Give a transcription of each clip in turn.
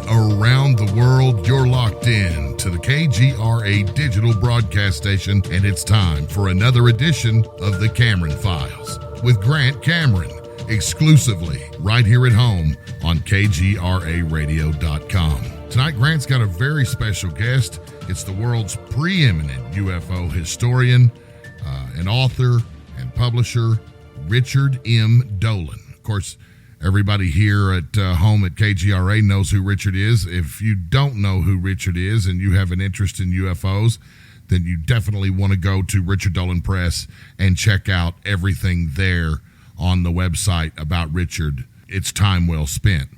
around the world, you're locked in to the KGRA digital broadcast station, and it's time for another edition of the Cameron Files with Grant Cameron, exclusively right here at home on KGRAradio.com. Tonight, Grant's got a very special guest. It's the world's preeminent UFO historian, and author and publisher, Richard M. Dolan. Of course, everybody here at home at KGRA knows who Richard is. If you don't know who Richard is and you have an interest in UFOs, then you definitely want to go to Richard Dolan Press and check out everything there on the website about Richard. It's time well spent.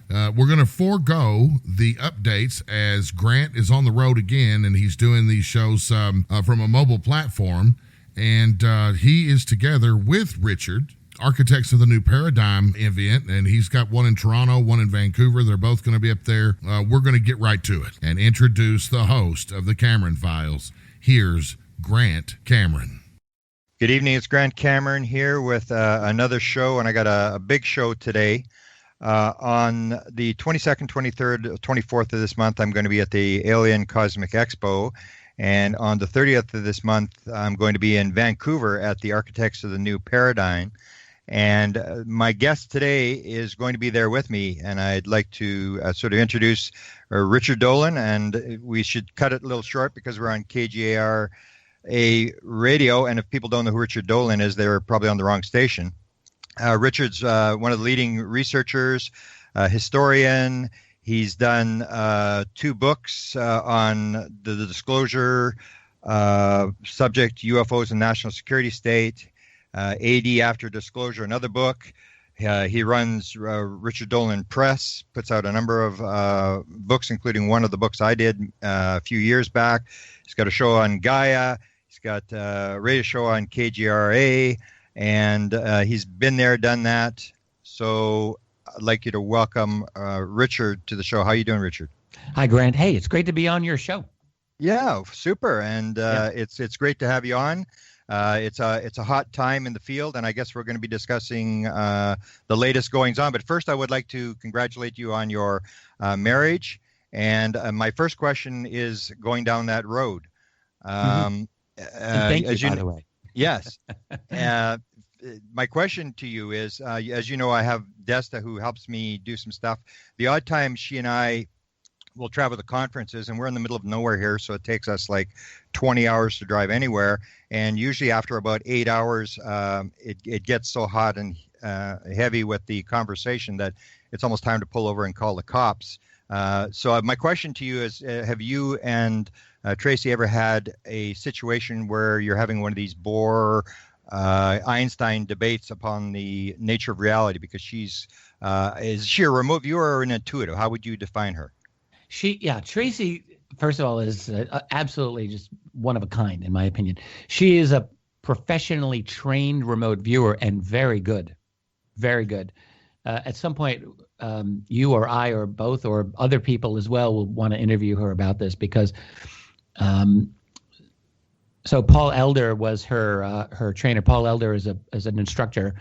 We're going to forego the updates as Grant is on the road again, and he's doing these shows from a mobile platform, and he is together with Richard, Architects of the New Paradigm event, and he's got one in Toronto, one in Vancouver. They're both going to be up there. We're going to get right to it and introduce the host of the Cameron Files. Here's Grant Cameron. Good evening. It's Grant Cameron here with another show, and I got a big show today. On the 22nd, 23rd, 24th of this month, I'm going to be at the Alien Cosmic Expo. And on the 30th of this month, I'm going to be in Vancouver at the Architects of the New Paradigm. And my guest today is going to be there with me, and I'd like to sort of introduce Richard Dolan, and we should cut it a little short because we're on KGAR radio, and if people don't know who Richard Dolan is, they're probably on the wrong station. Richard's one of the leading researchers, historian. He's done 2 books on the disclosure subject, UFOs and National Security State. AD After Disclosure, another book. He runs Richard Dolan Press, puts out a number of books, including one of the books I did a few years back. He's got a show on Gaia. He's got a radio show on KGRA, and he's been there, done that. So I'd like you to welcome Richard to the show. How you doing, Richard? Hi, Grant. Hey, it's great to be on your show. Yeah, super. And it's great to have you on. It's a hot time in the field, and I guess we're going to be discussing the latest goings on. But first, I would like to congratulate you on your marriage. And my first question is going down that road. Thank you, by the way. Yes. My question to you is, as you know, I have Desta who helps me do some stuff. The odd time she and I will travel to conferences, and we're in the middle of nowhere here, so it takes us like 20 hours to drive anywhere. And usually after about 8 hours, it gets so hot and heavy with the conversation that it's almost time to pull over and call the cops. So my question to you is, have you and Tracy ever had a situation where you're having one of these Bohr Einstein debates upon the nature of reality? Because is she a remote viewer or an intuitive? How would you define her? Tracy, first of all, is absolutely just one of a kind, in my opinion. She is a professionally trained remote viewer and very good, very good. At some point, you or I or both or other people as well will want to interview her about this because so Paul Elder was her trainer. Paul Elder is an instructor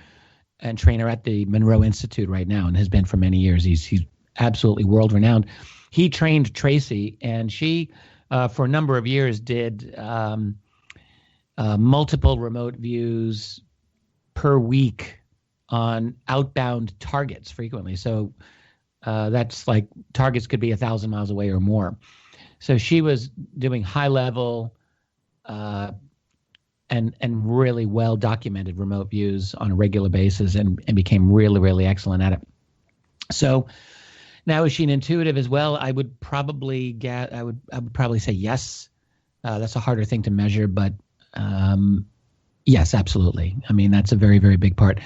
and trainer at the Monroe Institute right now and has been for many years. He's absolutely world renowned. He trained Tracy, and she, for a number of years, did multiple remote views per week on outbound targets frequently. So that's like targets could be 1,000 miles away or more. So she was doing high level and really well documented remote views on a regular basis and became really, really excellent at it. So now, is she an intuitive as well? I would probably say yes. That's a harder thing to measure, but yes, absolutely. I mean, that's a very, very big part.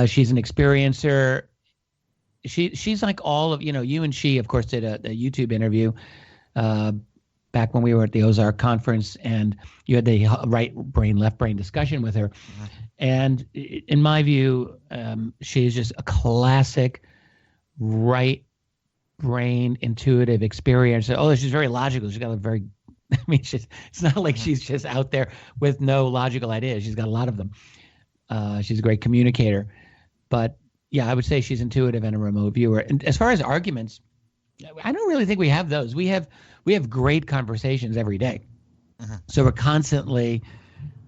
She's an experiencer. She's like all of, you and she, of course, did a YouTube interview back when we were at the Ozark conference, and you had the right brain, left brain discussion with her. Mm-hmm. And in my view, she is just a classic right brain intuitive experience. Oh, she's very logical. She's got a very, it's not like she's just out there with no logical ideas. She's got a lot of them. She's a great communicator. But yeah, I would say she's intuitive and a remote viewer. And as far as arguments, I don't really think we have those. We have great conversations every day. Uh-huh. So we're constantly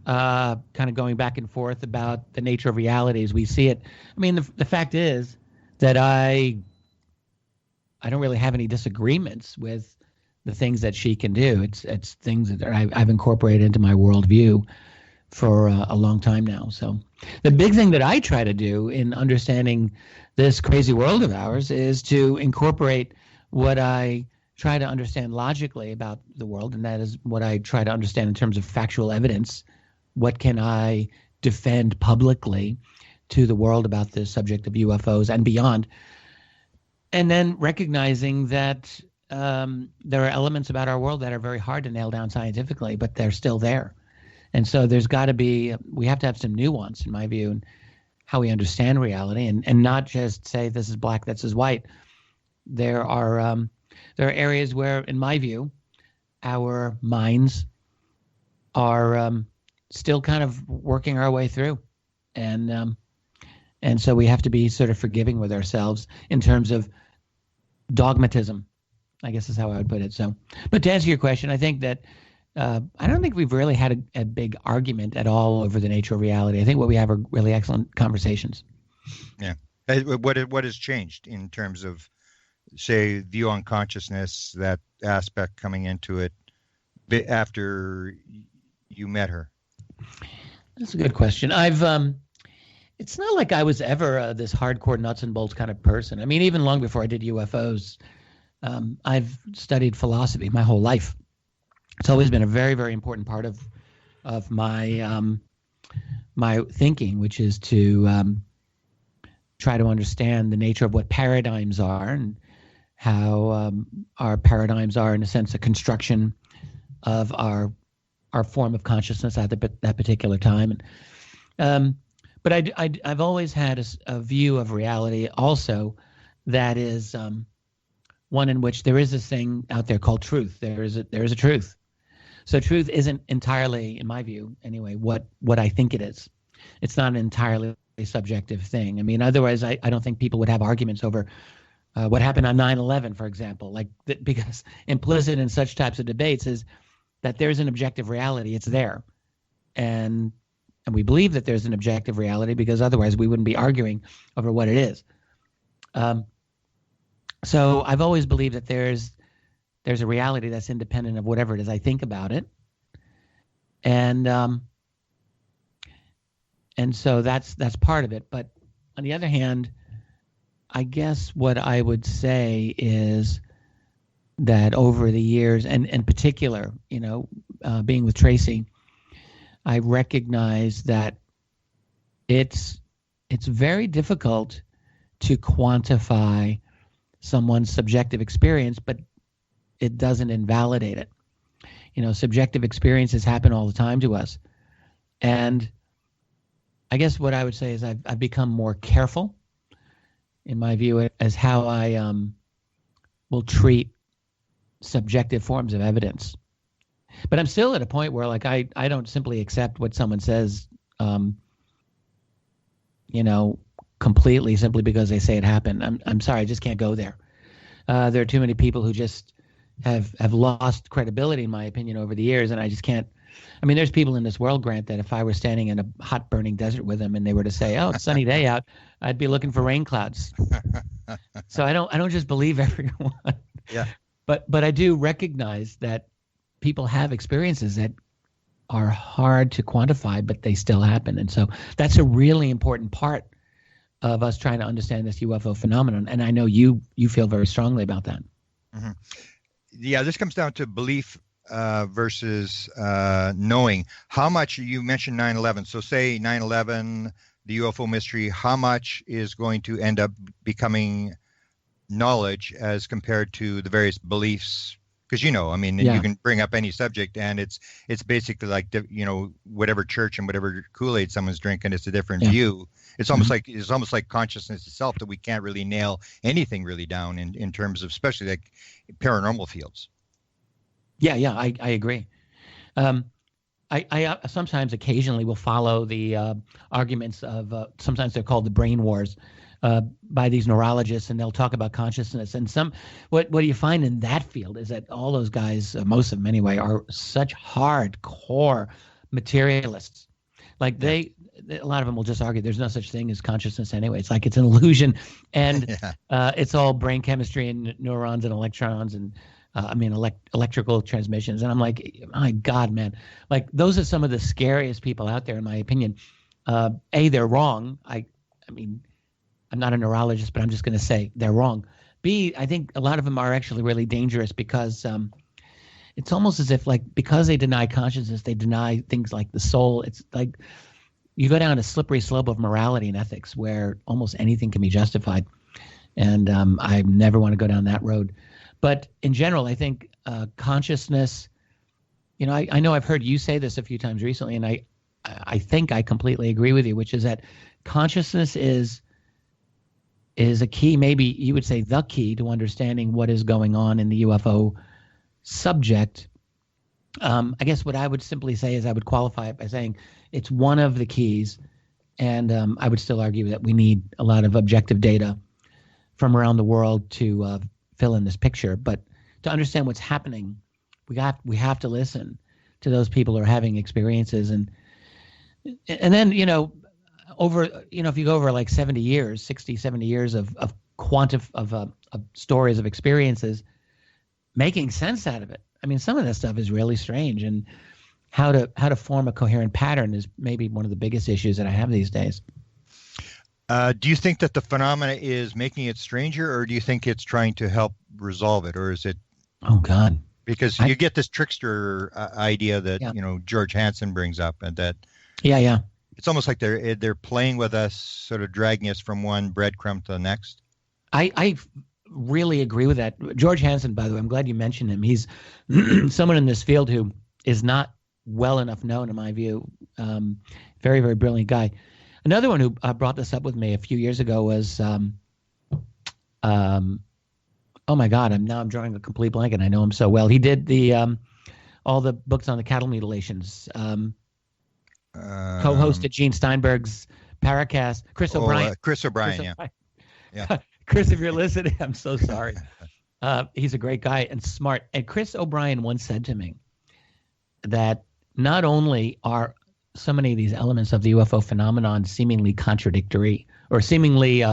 kind of going back and forth about the nature of reality as we see it. I mean, the fact is that I don't really have any disagreements with the things that she can do. It's things that I've incorporated into my worldview for a long time now. So the big thing that I try to do in understanding this crazy world of ours is to incorporate what I try to understand logically about the world, and that is what I try to understand in terms of factual evidence. What can I defend publicly to the world about the subject of UFOs and beyond? And then recognizing that there are elements about our world that are very hard to nail down scientifically, but they're still there. And so we have to have some nuance, in my view, in how we understand reality, and not just say this is black, this is white. There are areas where, in my view, our minds are still kind of working our way through, and so we have to be sort of forgiving with ourselves in terms of dogmatism, I guess is how I would put it. So, but to answer your question, I think that I don't think we've really had a big argument at all over the nature of reality. I think what we have are really excellent conversations. Yeah. What has changed in terms of, say, view on consciousness, that aspect coming into it after you met her? That's a good question. It's not like I was ever this hardcore nuts and bolts kind of person. I mean, even long before I did UFOs, I've studied philosophy my whole life. It's always been a very, very important part of my my thinking, which is to try to understand the nature of what paradigms are and how our paradigms are, in a sense, a construction of our form of consciousness at that particular time. But I've always had a view of reality also that is one in which there is this thing out there called truth. There is a truth. So truth isn't entirely, in my view anyway, what I think it is. It's not an entirely subjective thing. I mean, otherwise I don't think people would have arguments over what happened on 9/11, for example, because implicit in such types of debates is that there's an objective reality. It's there. And we believe that there's an objective reality because otherwise we wouldn't be arguing over what it is. So I've always believed that there's a reality that's independent of whatever it is I think about it. And so that's part of it. But on the other hand, I guess what I would say is that over the years, and in particular, being with Tracy, I recognize that it's very difficult to quantify someone's subjective experience, but it doesn't invalidate it. Subjective experiences happen all the time to us. And I guess what I would say is I've become more careful, in my view, as how I will treat subjective forms of evidence. But I'm still at a point where I don't simply accept what someone says, completely simply because they say it happened. I'm sorry, I just can't go there. There are too many people who just have lost credibility, in my opinion, over the years, and I just can't. I mean, there's people in this world, Grant, that if I were standing in a hot burning desert with them and they were to say, "Oh, it's a sunny day out," I'd be looking for rain clouds. So I don't just believe everyone. Yeah. But I do recognize that people have experiences that are hard to quantify, but they still happen. And so that's a really important part of us trying to understand this UFO phenomenon. And I know you feel very strongly about that. Mm-hmm. Yeah, this comes down to belief versus knowing. How much, you mentioned 9/11. So say 9/11, the UFO mystery, how much is going to end up becoming knowledge as compared to the various beliefs? Because, you can bring up any subject and it's basically like, whatever church and whatever Kool-Aid someone's drinking, it's a different view. It's almost like consciousness itself, that we can't really nail anything really down in terms of, especially like paranormal fields. Yeah, I agree. I sometimes occasionally will follow the arguments of, sometimes they're called the brain wars, by these neurologists, and they'll talk about consciousness. And what you find in that field is that all those guys, most of them anyway, are such hardcore materialists. Like a lot of them will just argue there's no such thing as consciousness anyway. It's like it's an illusion, and it's all brain chemistry and neurons and electrons and electrical transmissions. And I'm like, my God, man, like those are some of the scariest people out there, in my opinion. A, they're wrong. I mean, I'm not a neurologist, but I'm just going to say they're wrong. B, I think a lot of them are actually really dangerous because it's almost as if, like, because they deny consciousness, they deny things like the soul. It's like you go down a slippery slope of morality and ethics where almost anything can be justified. And I never want to go down that road. But in general, I think consciousness, I know I've heard you say this a few times recently, and I think I completely agree with you, which is that consciousness is a key, maybe you would say the key to understanding what is going on in the UFO subject. I guess what I would simply say is I would qualify it by saying it's one of the keys, and I would still argue that we need a lot of objective data from around the world to fill in this picture. But to understand what's happening, we have to listen to those people who are having experiences, and then if you go over like 70 years of stories of experiences, making sense out of it. I mean, some of that stuff is really strange, and how to form a coherent pattern is maybe one of the biggest issues that I have these days. Do you think that the phenomena is making it stranger, or do you think it's trying to help resolve it, or is it? Oh God! Because you get this trickster idea that George Hansen brings up, and that it's almost like they're playing with us, sort of dragging us from one breadcrumb to the next. I really agree with that. George Hansen, by the way, I'm glad you mentioned him. He's someone in this field who is not well enough known, in my view. Very, very brilliant guy. Another one who brought this up with me a few years ago was, oh my God, I'm drawing a complete blank, and I know him so well. He did all the books on the cattle mutilations. Co-hosted Gene Steinberg's Paracast. Chris O'Brien. Chris O'Brien. Yeah. Chris, if you're listening, I'm so sorry. He's a great guy and smart. And Chris O'Brien once said to me that not only are so many of these elements of the UFO phenomenon seemingly contradictory or seemingly,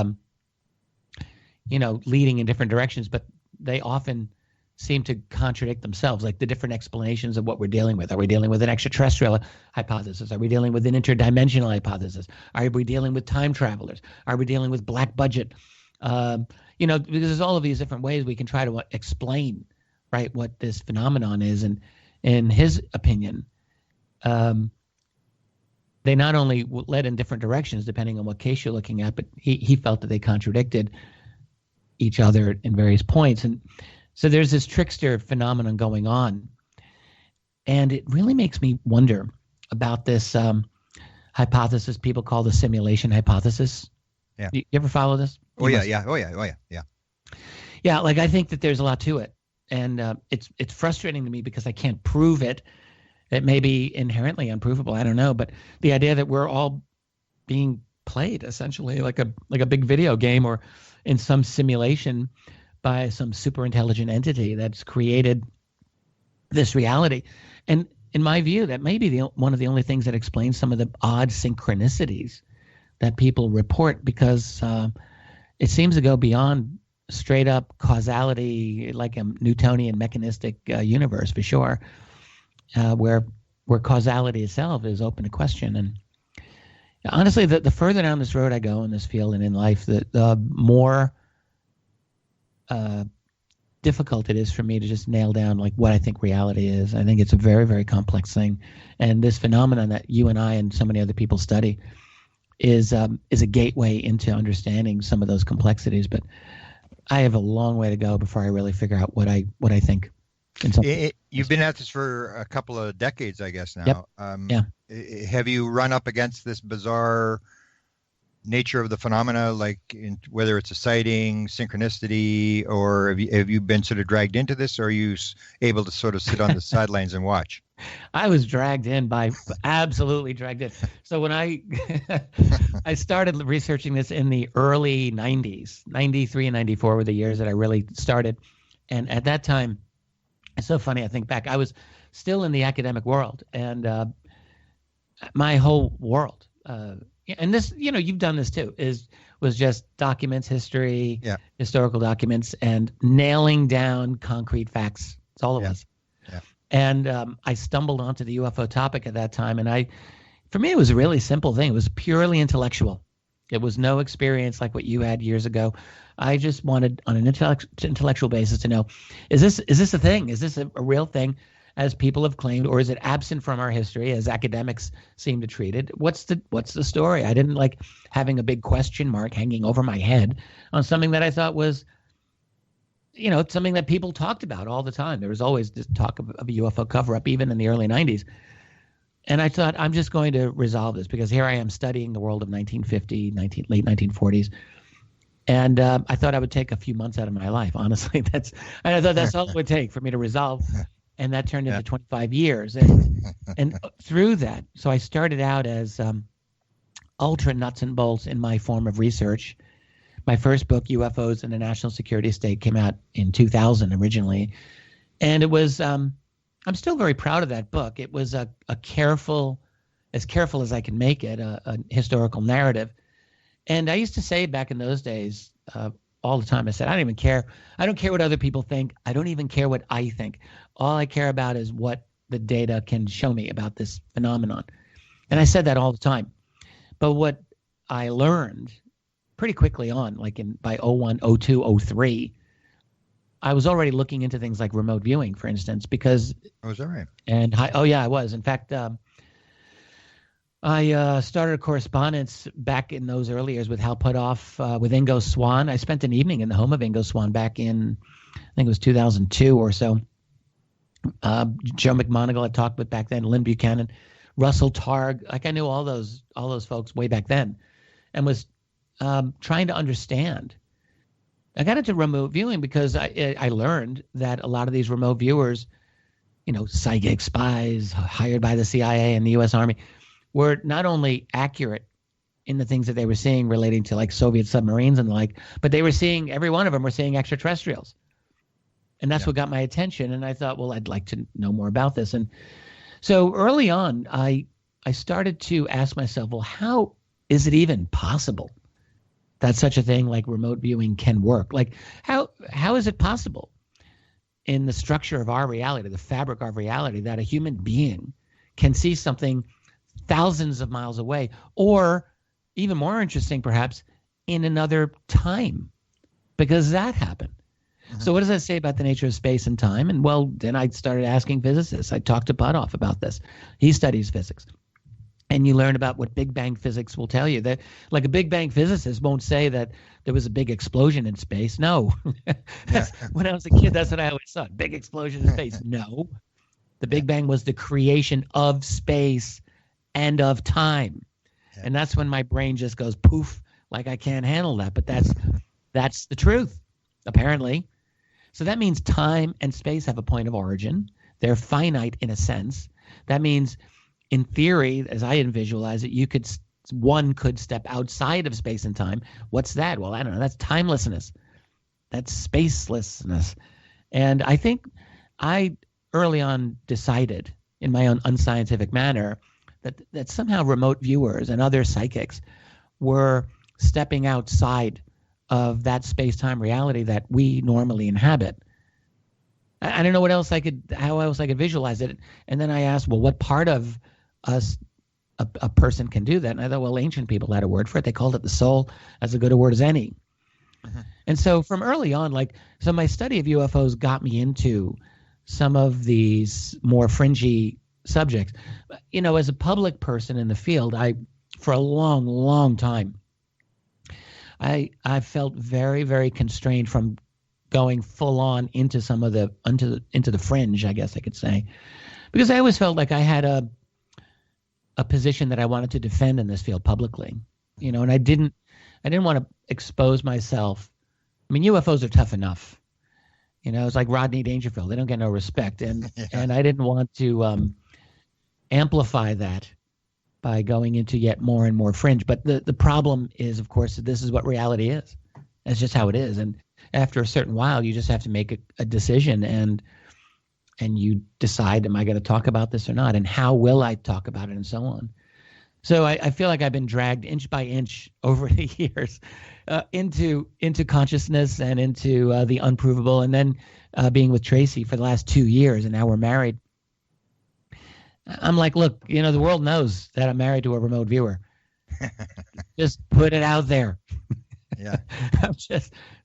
leading in different directions, but they often seem to contradict themselves, like the different explanations of what we're dealing with. Are we dealing with an extraterrestrial hypothesis? Are we dealing with an interdimensional hypothesis? Are we dealing with time travelers? Are we dealing with black budget? Because there's all of these different ways we can try to explain, right, what this phenomenon is. And in his opinion, they not only led in different directions depending on what case you're looking at, but he felt that they contradicted each other in various points. And so there's this trickster phenomenon going on. And it really makes me wonder about this hypothesis people call the simulation hypothesis. Yeah. You ever follow this? Oh, yeah. Yeah, like I think that there's a lot to it. And it's frustrating to me because I can't prove it. It may be inherently unprovable. I don't know. But the idea that we're all being played essentially like a big video game or in some simulation by some super intelligent entity that's created this reality. And in my view, that may be one of the only things that explains some of the odd synchronicities that people report, because it seems to go beyond straight up causality, like a Newtonian mechanistic universe for sure, where causality itself is open to question. And honestly, the further down this road I go in this field and in life, the more difficult it is for me to just nail down like what I think reality is. I think it's a very, very complex thing. And this phenomenon that you and I and so many other people study is a gateway into understanding some of those complexities. But I have a long way to go before I really figure out what I think. You've been at this for a couple of decades, I guess now. Yep. Have you run up against this bizarre nature of the phenomena, like whether it's a sighting, synchronicity, or have you been sort of dragged into this, or are you able to sort of sit on the sidelines and watch? I was dragged in absolutely dragged in. So when I I started researching this in the early 90s, 93 and 94 were the years that I really started. And at that time, it's so funny, I think back, I was still in the academic world, and my whole world, and this, you've done this too, was just documents, history, historical documents, and nailing down concrete facts. That's all it was. Yeah. And I stumbled onto the UFO topic at that time, and for me, it was a really simple thing. It was purely intellectual. It was no experience like what you had years ago. I just wanted, on an intellectual basis, to know, is this a thing? Is this a real thing, as people have claimed, or is it absent from our history, as academics seem to treat it? What's the story? I didn't like having a big question mark hanging over my head on something that I thought was, something that people talked about all the time. There was always this talk of a UFO cover-up, even in the early 90s. And I thought, I'm just going to resolve this, because here I am studying the world of 1950, late 1940s. And I thought I would take a few months out of my life, honestly. I thought that's all it would take for me to resolve. And that turned into 25 years. And through that, so I started out as ultra nuts and bolts in my form of research. My first book, UFOs and the National Security State, came out in 2000 originally. And it was, I'm still very proud of that book. It was a careful as I can make it, a historical narrative. And I used to say back in those days, all the time, I said, I don't even care. I don't care what other people think. I don't even care what I think. All I care about is what the data can show me about this phenomenon. And I said that all the time. But what I learned pretty quickly on, like by 01, 02, 03, I was already looking into things like remote viewing, for instance, because... Oh, is that right? And I was. In fact, I started a correspondence back in those early years with Hal Puthoff, with Ingo Swann. I spent an evening in the home of Ingo Swann back in, I think it was 2002 or so. Joe McMoneagle I talked with back then, Lynn Buchanan, Russell Targ. Like, I knew all those folks way back then, and was trying to understand. I got into remote viewing because I learned that a lot of these remote viewers, psychic spies hired by the CIA and the U.S. Army, were not only accurate in the things that they were seeing relating to like Soviet submarines and the like, but they were seeing, every one of them were seeing extraterrestrials. And that's what got my attention. And I thought, well, I'd like to know more about this. And so early on, I started to ask myself, well, how is it even possible that such a thing like remote viewing can work? Like, how is it possible in the structure of our reality, the fabric of reality, that a human being can see something thousands of miles away, or even more interesting, perhaps, in another time? Because that happened. So what does that say about the nature of space and time? And well, then I started asking physicists. I talked to Puthoff about this. He studies physics. And you learn about what Big Bang physics will tell you. That, like, a Big Bang physicist won't say that there was a big explosion in space. No. When I was a kid, that's what I always thought. Big explosion in space. No. The Big Bang was the creation of space and of time. And that's when my brain just goes poof, like I can't handle that. But that's the truth, apparently. So that means time and space have a point of origin. They're finite in a sense. That means, in theory, as I visualize it, one could step outside of space and time. What's that? Well, I don't know. That's timelessness. That's spacelessness. And I think I early on decided, in my own unscientific manner, that somehow remote viewers and other psychics were stepping outside of that space-time reality that we normally inhabit. I don't know how else I could visualize it. And then I asked, well, what part of us a person can do that? And I thought, well, ancient people had a word for it. They called it the soul, as good a word as any. And so from early on, so my study of UFOs got me into some of these more fringy subjects. As a public person in the field, for a long, long time, I felt very, very constrained from going full on into some of into the fringe, I guess I could say, because I always felt like I had a position that I wanted to defend in this field publicly, and I didn't want to expose myself. I mean, UFOs are tough enough, it's like Rodney Dangerfield; they don't get no respect, and I didn't want to amplify that by going into yet more and more fringe. But the problem is, of course, that this is what reality is. That's just how it is. And after a certain while, you just have to make a decision, and you decide, am I going to talk about this or not? And how will I talk about it, and so on. So I feel like I've been dragged inch by inch over the years into consciousness and into the unprovable, and then being with Tracy for the last 2 years, and now we're married. I'm like, look, the world knows that I'm married to a remote viewer. Just put it out there. Yeah.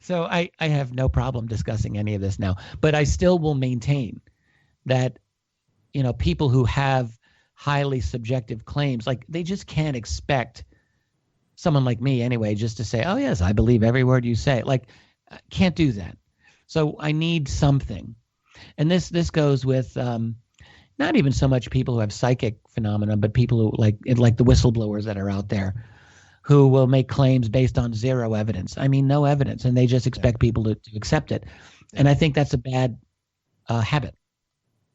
So I have no problem discussing any of this now, but I still will maintain that, people who have highly subjective claims, like, they just can't expect someone like me anyway, just to say, oh yes, I believe every word you say. Like, I can't do that. So I need something. And this goes with, not even so much people who have psychic phenomena, but people who like the whistleblowers that are out there who will make claims based on zero evidence. I mean, no evidence, and they just expect people to accept it. And I think that's a bad habit.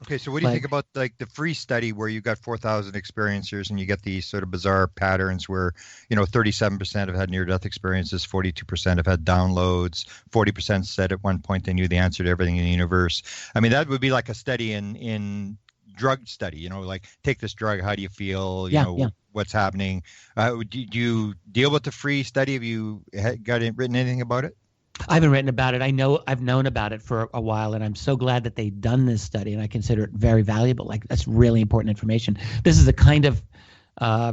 Okay, so what do you think about like the free study where you got 4,000 experiencers and you get these sort of bizarre patterns where, 37% have had near-death experiences, 42% have had downloads, 40% said at one point they knew the answer to everything in the universe. I mean, that would be like a study in drug study, like, take this drug, how do you feel, what's happening? Do you deal with the free study? Have you written anything about it? I haven't written about it. I've known about it for a while, and I'm so glad that they've done this study, and I consider it very valuable. Like, that's really important information. This is the kind of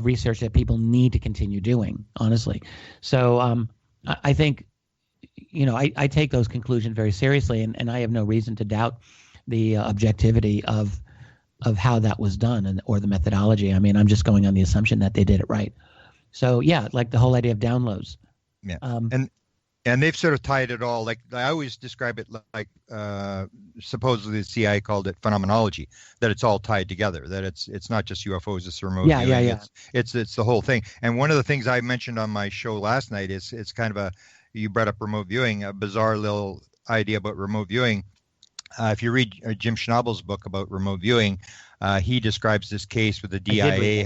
research that people need to continue doing, honestly. So I think, I take those conclusions very seriously, and I have no reason to doubt the objectivity of how that was done or the methodology. I mean, I'm just going on the assumption that they did it right. So yeah, like the whole idea of downloads. Yeah. And they've sort of tied it all, like I always describe it like supposedly the CIA called it phenomenology, that it's all tied together, that it's not just UFOs, it's remote viewing. Yeah. It's the whole thing. And one of the things I mentioned on my show last night is it's kind of you brought up remote viewing, a bizarre little idea about remote viewing. If you read Jim Schnabel's book about remote viewing, he describes this case with the DIA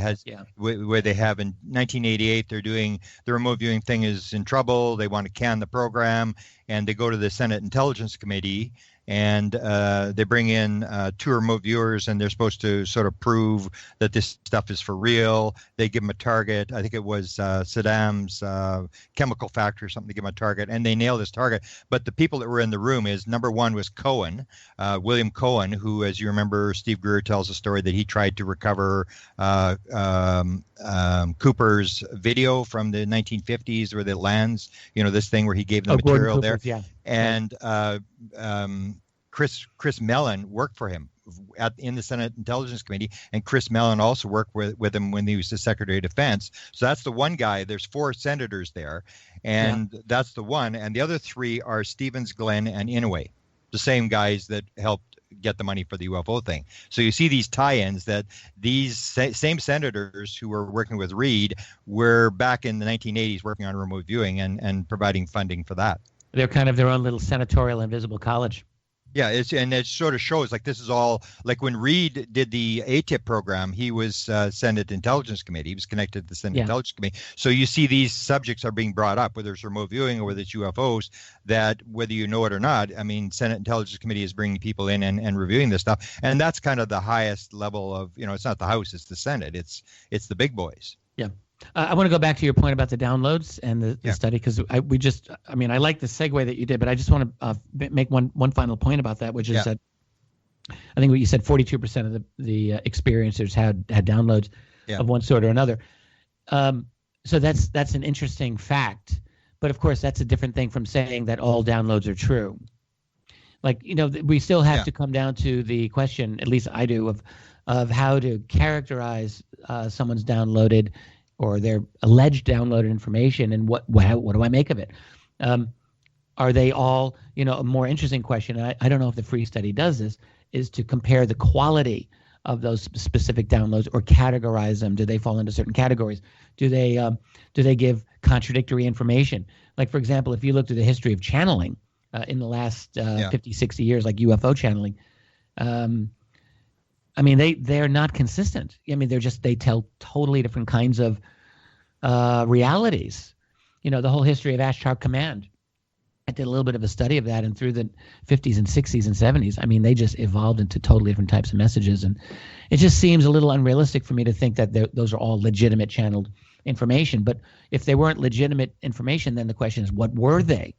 where they have in 1988, they're doing the remote viewing thing is in trouble. They want to can the program, and they go to the Senate Intelligence Committee, and they bring in 2 remote viewers, and they're supposed to sort of prove that this stuff is for real. They give them a target. I think it was Saddam's chemical factory or something to give them a target, and they nail this target. But the people that were in the room is, number one was Cohen, William Cohen, who, as you remember, Steve Greer tells a story that he tried to recover Cooper's video from the 1950s where it lands, this thing where he gave the material there. Yeah. And Chris Mellon worked for him in the Senate Intelligence Committee, and Chris Mellon also worked with him when he was the Secretary of Defense. So that's the one guy. There's 4 senators there, and that's the one. And the other 3 are Stevens, Glenn, and Inouye, the same guys that helped get the money for the UFO thing. So you see these tie-ins that these same senators who were working with Reed were back in the 1980s working on remote viewing and providing funding for that. They're kind of their own little senatorial invisible college. Yeah, it sort of shows like this is all like when Reed did the ATIP program, he was Senate Intelligence Committee. He was connected to the Senate Intelligence Committee. So you see these subjects are being brought up, whether it's remote viewing or whether it's UFOs, that whether you know it or not, I mean, Senate Intelligence Committee is bringing people in and reviewing this stuff. And that's kind of the highest level of, it's not the House, it's the Senate. It's the big boys. Yeah. I want to go back to your point about the downloads and the study, because I like the segue that you did, but I just want to make one final point about that, which is that I think what you said, 42% of the experiencers had downloads of one sort or another. So that's an interesting fact, but of course that's a different thing from saying that all downloads are true. Like, we still have to come down to the question, at least I do, of how to characterize someone's downloaded or their alleged downloaded information, and what do I make of it? Are they all, a more interesting question, and I don't know if the free study does this, is to compare the quality of those specific downloads or categorize them. Do they fall into certain categories? Do they give contradictory information? Like, for example, if you looked at the history of channeling in the last 50, 60 years, like UFO channeling, I mean, they're not consistent. I mean, they tell totally different kinds of realities. The whole history of Ashtar Command. I did a little bit of a study of that, and through the 50s and 60s and 70s, I mean, they just evolved into totally different types of messages, and it just seems a little unrealistic for me to think that those are all legitimate channeled information. But if they weren't legitimate information, then the question is, what were they?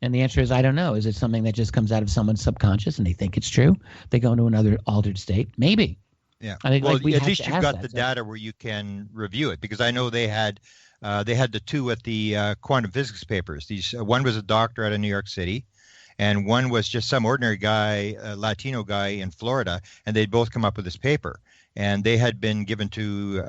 And the answer is, I don't know. Is it something that just comes out of someone's subconscious and they think it's true? They go into another altered state? Maybe. Yeah. I think, well, like, at least you've got the data where you can review it, because I know they had the two at the quantum physics papers. One was a doctor out of New York City, and one was just some ordinary guy, a Latino guy in Florida, and they'd both come up with this paper. And they had been given to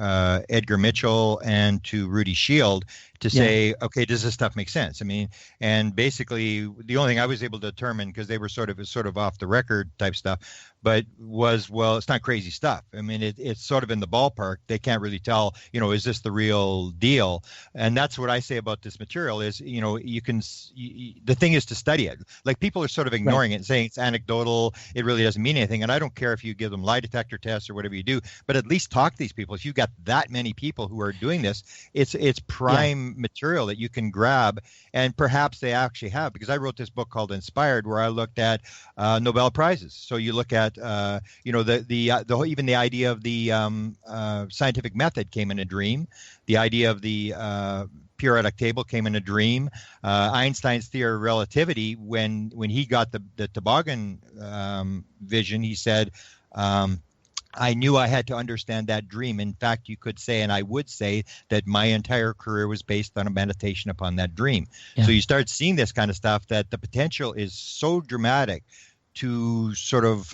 Edgar Mitchell and to Rudy Shield to say, okay, does this stuff make sense? I mean, and basically the only thing I was able to determine, because they were sort of off the record type stuff, but was, well, it's not crazy stuff. I mean, it's sort of in the ballpark. They can't really tell, is this the real deal? And that's what I say about this material is, the thing is to study it. Like, people are sort of ignoring it and saying it's anecdotal. It really doesn't mean anything. And I don't care if you give them lie detector tests or whatever you do, but at least talk to these people. If you've got that many people who are doing this, it's prime material that you can grab, and perhaps they actually have, because I wrote this book called Inspired, where I looked at Nobel Prizes. So you look at even the idea of the scientific method came in a dream. The idea of the periodic table came in a dream. Einstein's theory of relativity, when he got the toboggan vision, he said, I knew I had to understand that dream. In fact, you could say, and I would say, that my entire career was based on a meditation upon that dream. Yeah. So you start seeing this kind of stuff, that the potential is so dramatic to sort of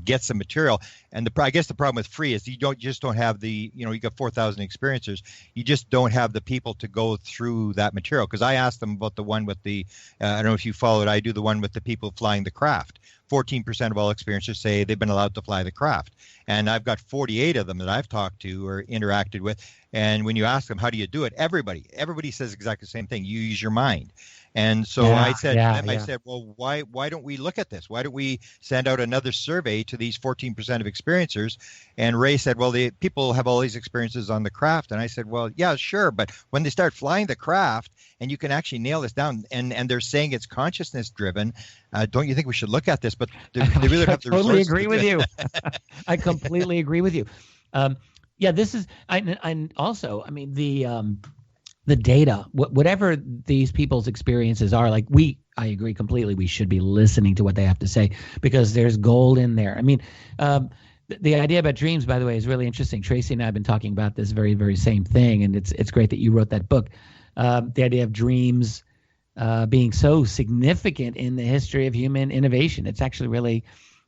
get some material. And I guess the problem with free is you just don't have you got 4,000 experiencers. You just don't have the people to go through that material. Because I asked them about the one with the, I don't know if you followed, I do the one with the people flying the craft. 14% of all experiencers say they've been allowed to fly the craft. And I've got 48 of them that I've talked to or interacted with. And when you ask them, how do you do it? Everybody says exactly the same thing. You use your mind. And so I said to them, I said, well, why don't we look at this? Why don't we send out another survey to these 14% of experiencers? And Ray said, well, the people have all these experiences on the craft. And I said, well, yeah, sure. But when they start flying the craft, and you can actually nail this down, and they're saying it's consciousness driven, don't you think we should look at this? But they really have the totally agree with you. I completely agree with you. This is, and also, I mean, the data, whatever these people's experiences are, like, I agree completely. We should be listening to what they have to say, because there's gold in there. I mean, the idea about dreams, by the way, is really interesting. Tracy and I have been talking about this very, very same thing, and it's great that you wrote that book. The idea of dreams being so significant in the history of human innovation. It's actually really,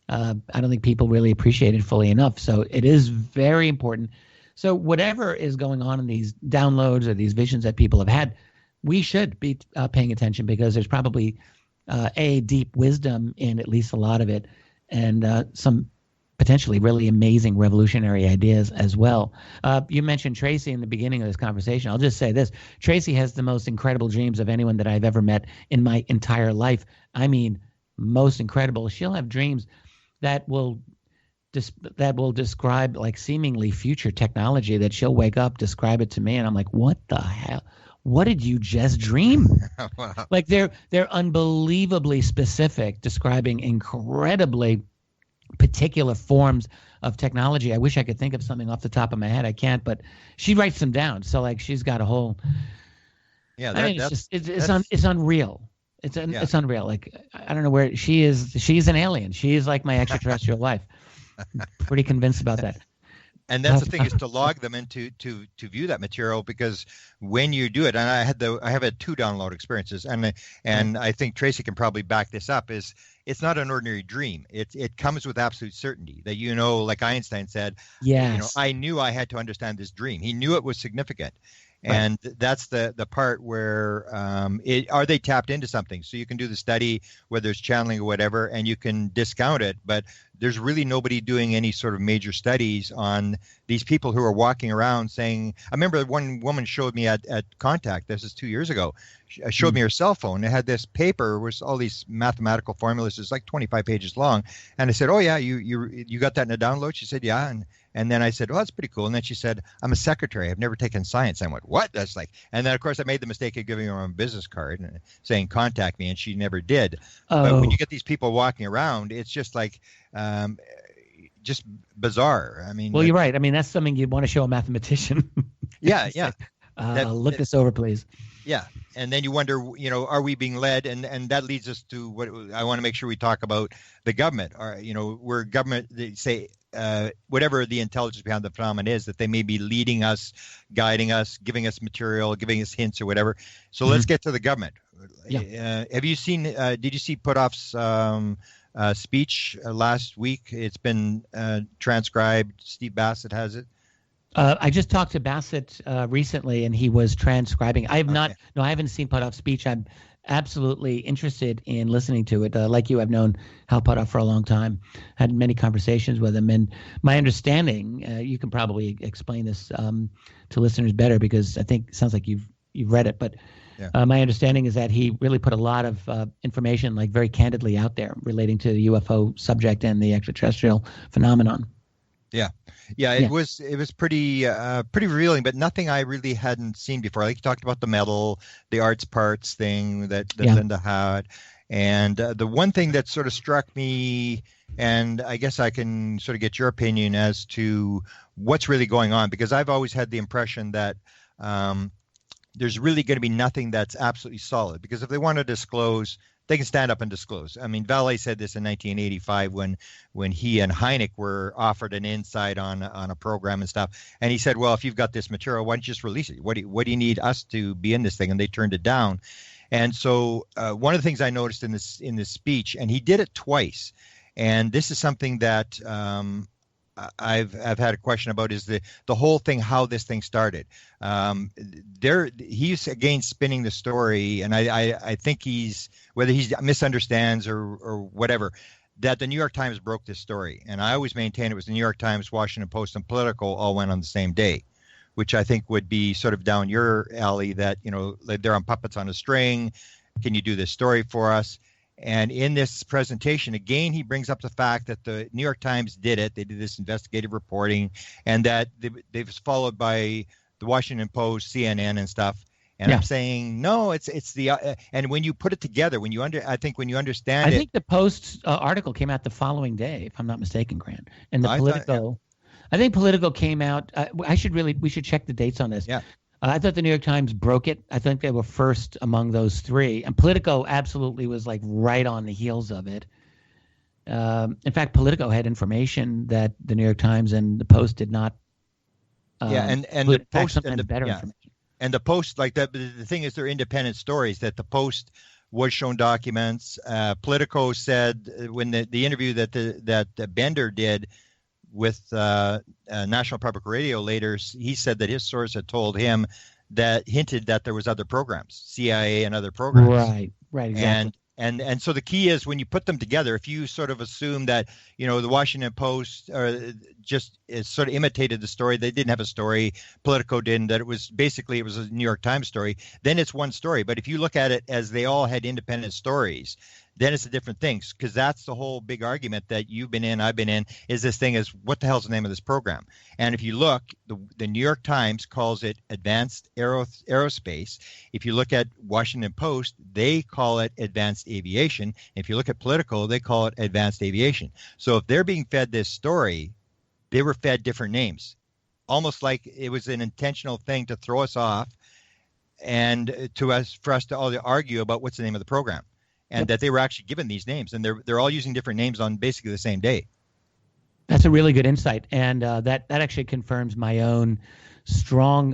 I don't think people really appreciate it fully enough. So it is very important. So whatever is going on in these downloads or these visions that people have had, we should be paying attention, because there's probably a deep wisdom in at least a lot of it, and some potentially really amazing revolutionary ideas as well. You mentioned Tracy in the beginning of this conversation. I'll just say this. Tracy has the most incredible dreams of anyone that I've ever met in my entire life. I mean, most incredible. She'll have dreams that will describe, like, seemingly future technology, that she'll wake up, describe it to me, and I'm like, what the hell? What did you just dream? Wow. Like, they're unbelievably specific, describing incredibly particular forms of technology. I wish I could think of something off the top of my head. I can't, but she writes them down. So, like, she's got a whole. Yeah, it's unreal. It's unreal. Like, I don't know where she is. She's an alien. She is like my extraterrestrial life. I'm pretty convinced about that. And that's the thing, is to log them and to view that material, because when you do it, and I have had 2 download experiences, and I think Tracy can probably back this up, is it's not an ordinary dream. It comes with absolute certainty that, like Einstein said, yes, I knew I had to understand this dream. He knew it was significant. And that's the part where are they tapped into something? So you can do the study, whether it's channeling or whatever, and you can discount it. But there's really nobody doing any sort of major studies on these people who are walking around saying, I remember one woman showed me at Contact, this is 2 years ago, showed me her cell phone. It had this paper with all these mathematical formulas. It's like 25 pages long. And I said, "Oh yeah, you got that in a download?" She said, "Yeah." And then I said, "Oh, that's pretty cool." And then she said, "I'm a secretary. I've never taken science." I went, "What?" That's like, and then of course I made the mistake of giving her my business card and saying, "Contact me," and she never did. Oh. But when you get these people walking around, it's just like, just bizarre. I mean, well, you're right. I mean, that's something you'd want to show a mathematician. Yeah. Look this over, please. Yeah. And then you wonder, are we being led? And that leads us to what I want to make sure we talk about the government. Or, we're government, they say, whatever the intelligence behind the phenomenon is, that they may be leading us, guiding us, giving us material, giving us hints or whatever. So let's get to the government. Yeah. Have you seen, did you see Puthoff's speech last week? It's been transcribed. Steve Bassett has it. I just talked to Bassett recently, and he was transcribing. I haven't seen Puthoff's speech. I'm absolutely interested in listening to it. Like you, I've known Hal Puthoff for a long time, had many conversations with him. And my understanding, you can probably explain this to listeners better, because I think it sounds like you've read it. But my understanding is that he really put a lot of information, like very candidly, out there relating to the UFO subject and the extraterrestrial phenomenon. Yeah, it was pretty revealing, but nothing I really hadn't seen before. Like you talked about the metal, the arts parts thing that Linda had, and the one thing that sort of struck me, and I guess I can sort of get your opinion as to what's really going on, because I've always had the impression that there's really going to be nothing that's absolutely solid, because if they want to disclose, they can stand up and disclose. I mean, Vallée said this in 1985 when he and Hynek were offered an insight on a program and stuff. And he said, "Well, if you've got this material, why don't you just release it? What do you need us to be in this thing?" And they turned it down. And so one of the things I noticed in this speech, and he did it twice, and this is something that I've had a question about, is the whole thing, how this thing started. He's again spinning the story, and I think whether he misunderstands or whatever, that the New York Times broke this story. And I always maintain it was the New York Times, Washington Post, and Politico all went on the same day, which I think would be sort of down your alley, that, they're on puppets on a string. Can you do this story for us? And in this presentation, again, he brings up the fact that the New York Times did it. They did this investigative reporting, and that they've followed by the Washington Post, CNN, and stuff. And I'm saying, no, it's the and when you put it together, when you understand it. I think the Post article came out the following day, if I'm not mistaken, Grant. And the Politico, I think Politico came out. We should check the dates on this. Yeah. I thought the New York Times broke it. I think they were first among those three, and Politico absolutely was like right on the heels of it. In fact, Politico had information that the New York Times and the Post did not. And the Post and better information. And the Post, like that. The thing is, they're independent stories. That the Post was shown documents. Politico said when the interview that Bender did with National Public Radio later, he said that his source had told him that hinted that there was other programs, CIA and other programs. Right, exactly. And so the key is, when you put them together, if you sort of assume that, the Washington Post just sort of imitated the story, they didn't have a story, Politico didn't, that it was a New York Times story, then it's one story. But if you look at it as they all had independent stories, then it's a different thing, because that's the whole big argument that you've been in, I've been in, is this thing is, what the hell's the name of this program? And if you look, the New York Times calls it Advanced Aerospace. If you look at Washington Post, they call it Advanced Aviation. If you look at Politico, they call it Advanced Aviation. So if they're being fed this story, they were fed different names, almost like it was an intentional thing to throw us off and for us to all argue about what's the name of the program. And that they were actually given these names, and they're all using different names on basically the same day. That's a really good insight, and that actually confirms my own strong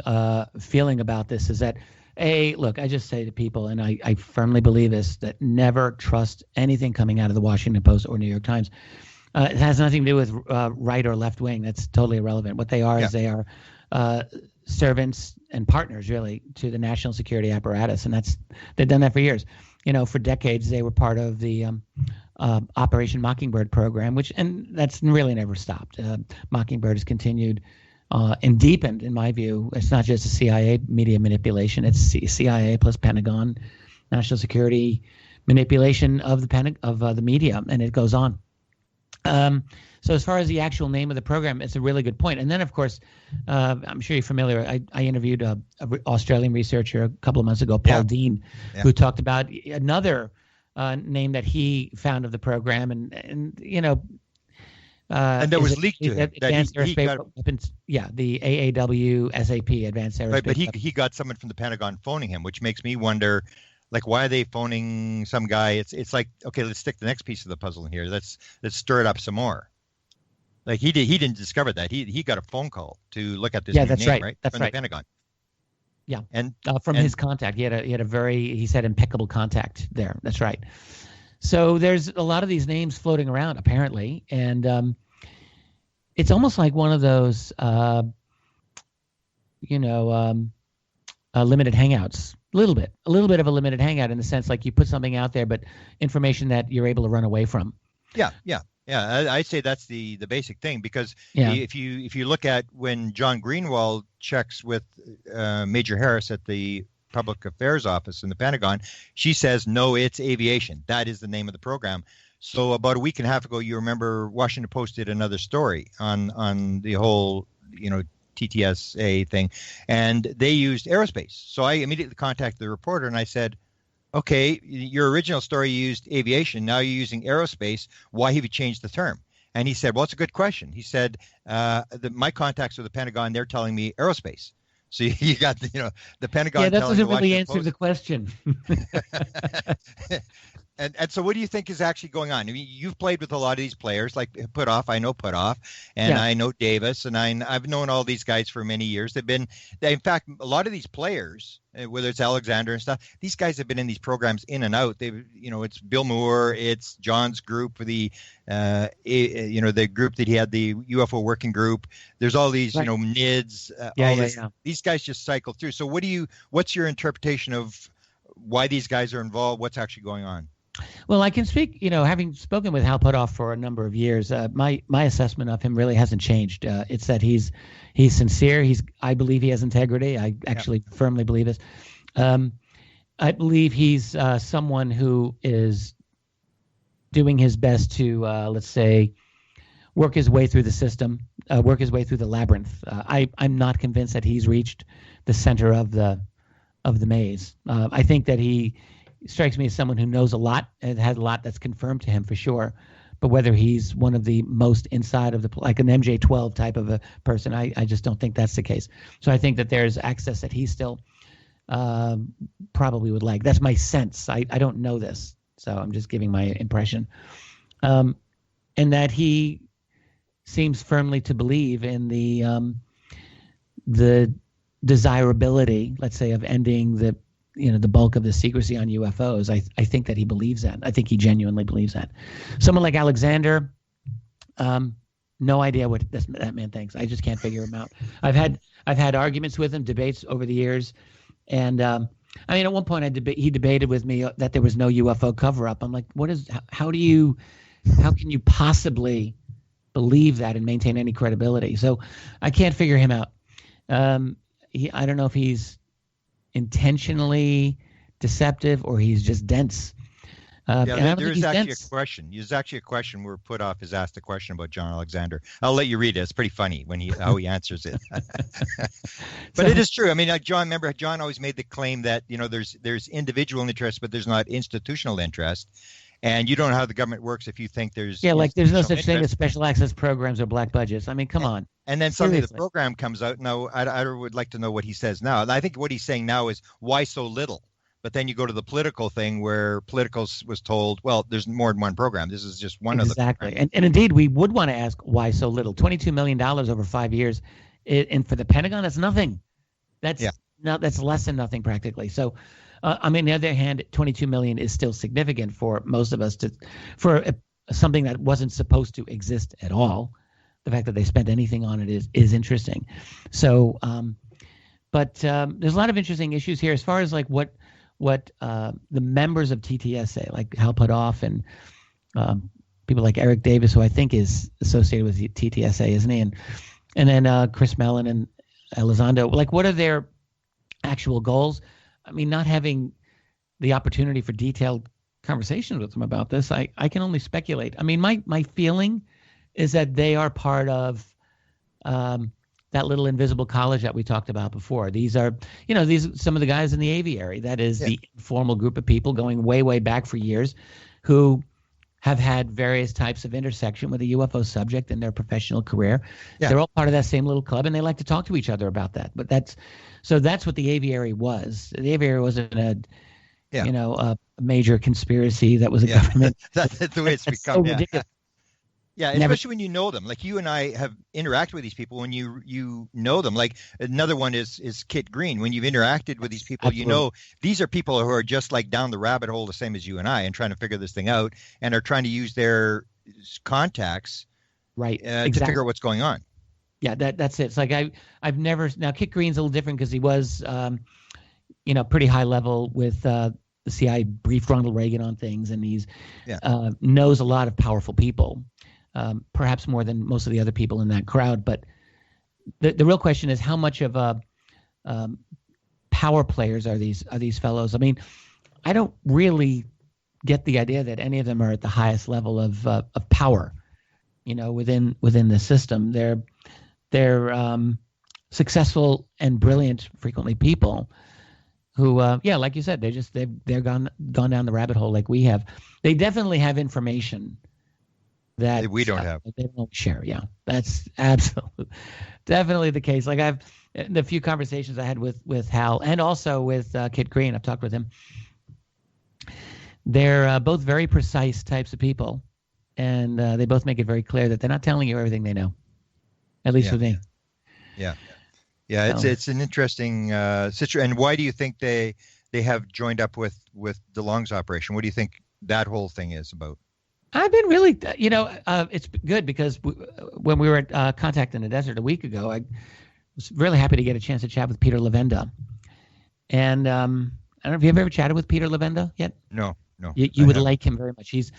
feeling about this. Is that, look, I just say to people, and I firmly believe this, that never trust anything coming out of the Washington Post or New York Times. It has nothing to do with right or left wing. That's totally irrelevant. What they are is they are servants and partners, really, to the national security apparatus, and they've done that for years. For decades, they were part of the Operation Mockingbird program, and that's really never stopped. Mockingbird has continued and deepened, in my view. It's not just a CIA media manipulation; it's CIA plus Pentagon, national security manipulation of the media, and it goes on. So as far as the actual name of the program, it's a really good point. And then, of course, I'm sure you're familiar. I interviewed an Australian researcher a couple of months ago, Paul Dean, who talked about another name that he found of the program, and you know. And that was leaked to him. Advanced Aerospace Weapons, the AAW SAP, Advanced Aerospace. Right, but he got someone from the Pentagon phoning him, which makes me wonder, like, why are they phoning some guy? It's like, okay, let's stick the next piece of the puzzle in here. Let's stir it up some more. Like he didn't discover that. He got a phone call to look at this new name, right? That's from right. the Pentagon. Yeah, and from his contact, he had a very, he said, impeccable contact there. That's right. So there's a lot of these names floating around apparently, and it's almost like one of those, limited hangouts. A little bit of a limited hangout in the sense like you put something out there, but information that you're able to run away from. Yeah. I'd say that's the basic thing, because if you look at when John Greenwald checks with Major Harris at the Public Affairs Office in the Pentagon, she says, no, it's aviation. That is the name of the program. So about a week and a half ago, you remember Washington Post did another story on the whole, TTSA thing, and they used aerospace. So I immediately contacted the reporter and I said, okay, your original story used aviation. Now you're using aerospace. Why have you changed the term? And he said, well, it's a good question. He said, my contacts with the Pentagon, they're telling me aerospace. So you got the Pentagon. Yeah, that telling doesn't the really Washington answer Post. the question. And so what do you think is actually going on? I mean, you've played with a lot of these players, like Putoff. I know Putoff, and I know Davis, and I've known all these guys for many years. In fact, a lot of these players, whether it's Alexander and stuff, these guys have been in these programs in and out. It's Bill Moore, it's John's group, the group that he had, the UFO working group. There's all these, NIDS. These guys just cycle through. So what's your interpretation of why these guys are involved? What's actually going on? Well, I can speak, having spoken with Hal Putoff for a number of years, my assessment of him really hasn't changed. It's that he's sincere. I believe he has integrity. I actually firmly believe this. I believe he's someone who is doing his best to, let's say, work his way through the system, work his way through the labyrinth. I'm not convinced that he's reached the center of the maze. I think that he strikes me as someone who knows a lot and has a lot that's confirmed to him for sure. But whether he's one of the most inside of like an MJ-12 type of a person, I just don't think that's the case. So I think that there's access that he still probably would like. That's my sense. I don't know this, so I'm just giving my impression. And that he seems firmly to believe in the desirability, let's say, of ending the bulk of the secrecy on UFOs. I think that he believes that. I think he genuinely believes that. Someone like Alexander, no idea what that man thinks. I just can't figure him out. I've had arguments with him, debates over the years, and at one point he debated with me that there was no UFO cover-up. I'm like, how can you possibly believe that and maintain any credibility? So I can't figure him out. I don't know if he's intentionally deceptive or he's just dense. There's actually a question. There's actually a question where Putoff is asked a question about John Alexander. I'll let you read it. It's pretty funny how he answers it. But it is true. I mean, John always made the claim that there's individual interest, but there's not institutional interest. And you don't know how the government works if you think there's there's no such thing as special access programs or black budgets. I mean, come on. And then suddenly the program comes out. Now, I would like to know what he says now. And I think what he's saying now is, why so little? But then you go to the political thing where Politicals was told, well, there's more than one program. This is just one of the programs. Exactly. And indeed, we would want to ask, why so little? $22 million over 5 years. And for the Pentagon, that's nothing. That's less than nothing practically. So, on the other hand, $22 million is still significant for most of us for something that wasn't supposed to exist at all. The fact that they spent anything on it is interesting. So, but there's a lot of interesting issues here as far as like what the members of TTSA, like Hal Putoff and people like Eric Davis, who I think is associated with TTSA, isn't he? And And then Chris Mellon and Elizondo, like, what are their actual goals? I mean, not having the opportunity for detailed conversations with them about this, I can only speculate. I mean, my feeling is that they are part of that little invisible college that we talked about before. These are, some of the guys in the aviary. That is the informal group of people going way, way back for years who have had various types of intersection with a UFO subject in their professional career. Yeah. They're all part of that same little club, and they like to talk to each other about that. But that's what the aviary was. The aviary wasn't a major conspiracy that was a government. That's the way it's become. So ridiculous. Yeah, especially when you know them. Like, you and I have interacted with these people when you know them. Like, another one is Kit Green. When you've interacted with these people, Absolutely. These are people who are just like down the rabbit hole the same as you and I, and trying to figure this thing out, and are trying to use their contacts to figure out what's going on. Yeah, that's it. It's like I've never. Now, Kit Green's a little different because he was pretty high level with the CIA, briefed Ronald Reagan on things, and he's knows a lot of powerful people. Perhaps more than most of the other people in that crowd. But the real question is, how much of a power players are these fellows? I mean, I don't really get the idea that any of them are at the highest level of power, within the system. They're successful and brilliant, frequently, people who, like you said, they're gone down the rabbit hole like we have. They definitely have information that we don't have. They don't share. Yeah, that's definitely the case. Like, the few conversations I had with Hal and also with Kit Green, I've talked with him. They're both very precise types of people, and they both make it very clear that they're not telling you everything they know, at least with me. Yeah. It's an interesting situation. And why do you think they have joined up with DeLong's operation? What do you think that whole thing is about? I've been really, it's good because when we were at Contact in the Desert a week ago, I was really happy to get a chance to chat with Peter Levenda. And I don't know if you've ever chatted with Peter Levenda yet? No. You would like him very much. He's,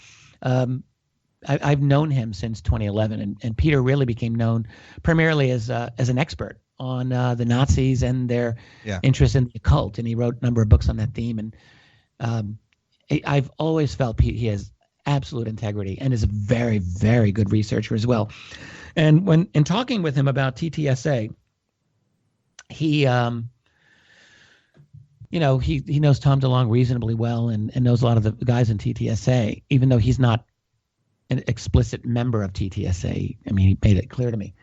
I've known him since 2011, and Peter really became known primarily as an expert on the Nazis and their interest in the occult. And he wrote a number of books on that theme. And I've always felt he has absolute integrity and is a very, very good researcher as well. And when in talking with him about TTSA, he knows Tom DeLonge reasonably well and knows a lot of the guys in TTSA, even though he's not an explicit member of TTSA. I mean, he made it clear to me.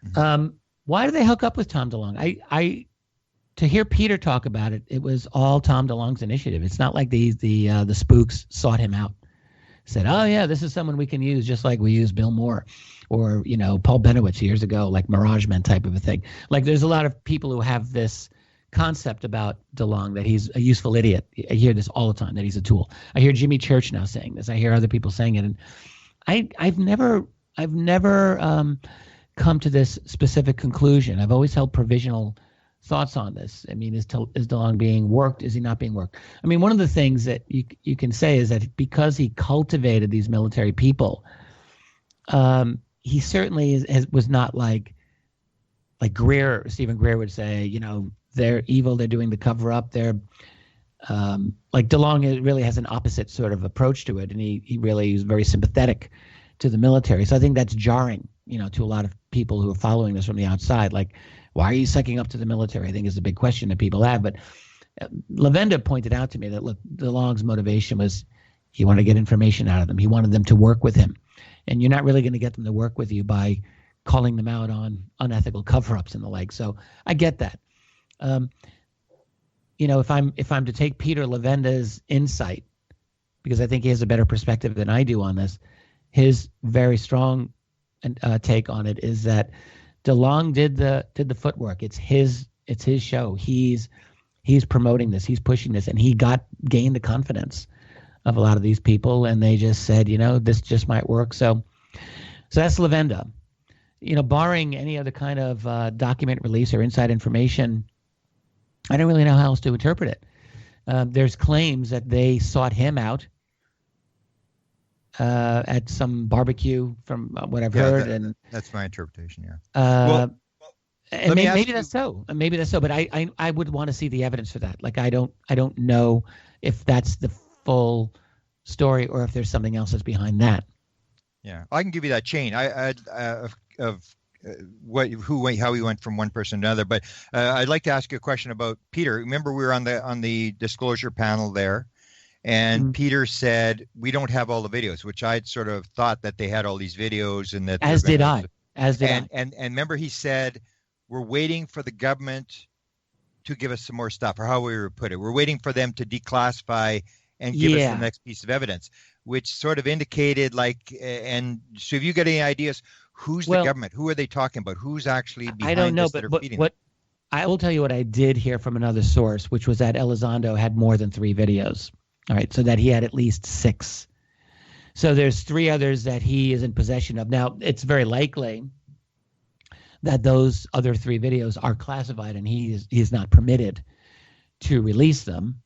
Mm-hmm. Why do they hook up with Tom DeLonge? To hear Peter talk about it, it was all Tom DeLonge's initiative. It's not like the spooks sought him out. Said, oh, yeah, this is someone we can use just like we used Bill Moore or, Paul Benowitz years ago, like Mirage Men type of a thing. Like, there's a lot of people who have this concept about DeLonge that he's a useful idiot. I hear this all the time, that he's a tool. I hear Jimmy Church now saying this. I hear other people saying it. And I've never come to this specific conclusion. I've always held provisional thoughts on this. I mean, is DeLonge being worked? Is he not being worked? I mean, one of the things that you can say is that because he cultivated these military people, he certainly was not like Stephen Greer would say, they're evil, they're doing the cover up. They're like DeLonge really has an opposite sort of approach to it, and he really is very sympathetic to the military. So I think that's jarring, to a lot of people who are following this from the outside. Like, why are you sucking up to the military? I think is a big question that people have. But Levenda pointed out to me that, look, DeLonge's motivation was he wanted to get information out of them. He wanted them to work with him. And you're not really going to get them to work with you by calling them out on unethical cover-ups and the like. So I get that. If I'm to take Peter Levenda's insight, because I think he has a better perspective than I do on this, his very strong take on it is that DeLonge did the footwork. It's his show. He's promoting this. He's pushing this, and he gained the confidence of a lot of these people, and they just said, this just might work. So that's Levenda. Barring any other kind of document release or inside information, I don't really know how else to interpret it. There's claims that they sought him out at some barbecue, from what I've Yeah, heard, and that's my interpretation. Yeah. and let me ask maybe you- that's so. Maybe that's so. But I would want to see the evidence for that. Like I don't know if that's the full story or if there's something else that's behind that. Yeah, I can give you that chain. Of how he went from one person to another. But I'd like to ask you a question about Peter. Remember, we were on the disclosure panel there, and Peter said we don't have all the videos, which I'd sort of thought that they had all these videos, and that As did I. And remember, he said we're waiting for the government to give us some more stuff, or how we would put it. We're waiting for them to declassify and give us the next piece of evidence, which sort of indicated like. And so, have you got any ideas? Who's the government? Who are they talking about? Who's actually behind I don't know, this that but are feeding what I will tell you what I did hear from another source, which was that Elizondo had more than 3 videos. All right, so that he had at least 6. So there's 3 others that he is in possession of. Now, it's very likely that those other 3 videos are classified and he is not permitted to release them.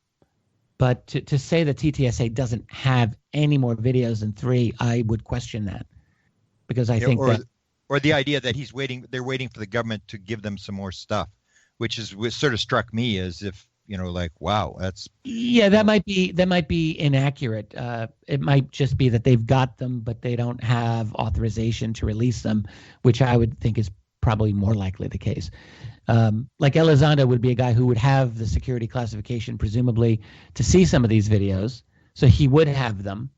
But to say that TTSA doesn't have any more videos than 3, I would question that. Because I think or the idea that they're waiting for the government to give them some more stuff, which sort of struck me as if, like, wow, that's. Yeah, that might be inaccurate. It might just be that they've got them, but they don't have authorization to release them, which I would think is probably more likely the case. Like Elizondo would be a guy who would have the security classification, presumably, to see some of these videos, so he would have them.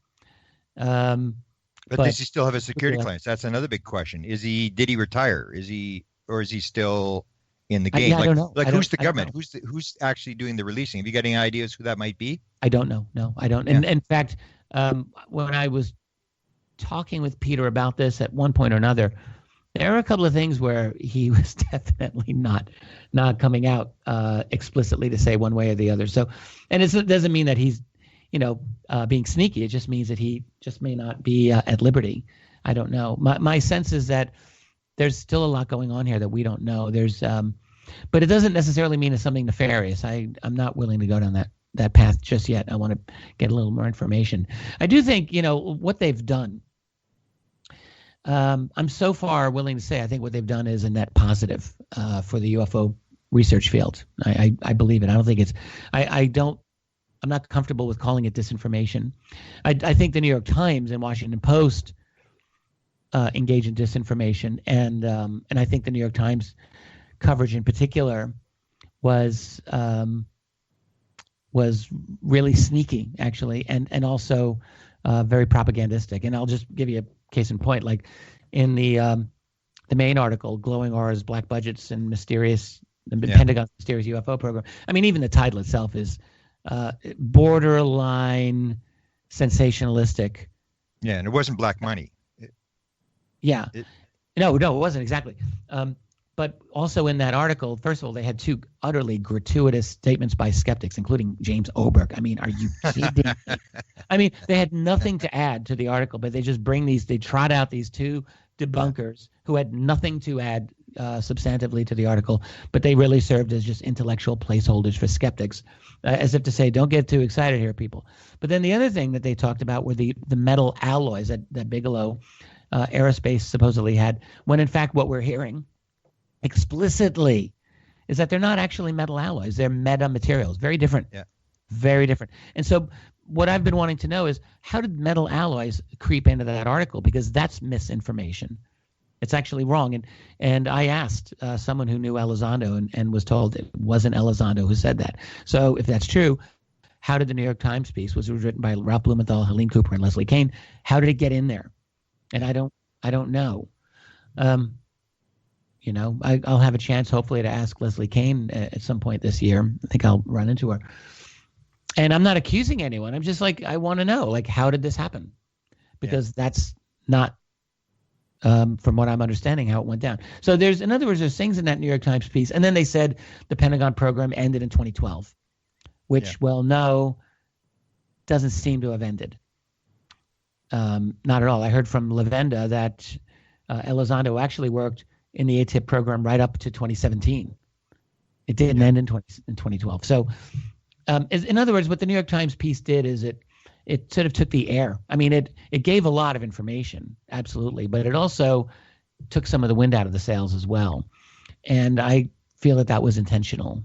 But does he still have a security clearance? That's another big question. Did he retire? Is he still in the game? I don't know. Like, who's the government? Who's actually doing the releasing? Have you got any ideas who that might be? I don't know. No, I don't. Yeah. And in fact, when I was talking with Peter about this at one point or another, there are a couple of things where he was definitely not coming out explicitly to say one way or the other. So, and it doesn't mean that he's being sneaky. It just means that he just may not be at liberty. I don't know. My sense is that there's still a lot going on here that we don't know. But it doesn't necessarily mean it's something nefarious. I'm not willing to go down that path just yet. I want to get a little more information. I do think, what they've done. I'm so far willing to say I think what they've done is a net positive for the UFO research field. I believe it. I don't think it's. I'm not comfortable with calling it disinformation. I think the New York Times and Washington Post engage in disinformation, and I think the New York Times coverage in particular was really sneaky, actually, and also very propagandistic. And I'll just give you a case in point. Like in the main article, "Glowing Auras, Black Budgets, and Pentagon's Mysterious UFO Program." I mean, even the title itself is borderline sensationalistic. Yeah, and it wasn't black money. No, it wasn't exactly. But also in that article, first of all, they had 2 utterly gratuitous statements by skeptics, including James Oberg. I mean, are you kidding me? I mean, they had nothing to add to the article, but they just they trot out these 2 debunkers who had nothing to add substantively to the article, but they really served as just intellectual placeholders for skeptics, as if to say, don't get too excited here, people. But then the other thing that they talked about were the metal alloys that Bigelow Aerospace supposedly had, when in fact what we're hearing explicitly is that they're not actually metal alloys. They're metamaterials. Very different. Yeah. Very different. And so what I've been wanting to know is, how did metal alloys creep into that article? Because that's misinformation. It's actually wrong. And I asked someone who knew Elizondo and was told it wasn't Elizondo who said that. So if that's true, how did the New York Times piece, was written by Ralph Blumenthal, Helene Cooper, and Leslie Kean, how did it get in there? And I don't know. I'll have a chance hopefully to ask Leslie Kean at some point this year. I think I'll run into her. And I'm not accusing anyone. I'm just like, I want to know, like, how did this happen? Because that's not, from what I'm understanding, how it went down. So in other words, there's things in that New York Times piece. And then they said the Pentagon program ended in 2012, which, no, doesn't seem to have ended. Not at all. I heard from Lavenda that Elizondo actually worked in the ATIP program right up to 2017. It didn't end in 2012. So, in other words, what the New York Times piece did is it it sort of took the air. I mean, it gave a lot of information, absolutely, but it also took some of the wind out of the sails as well. And I feel that was intentional.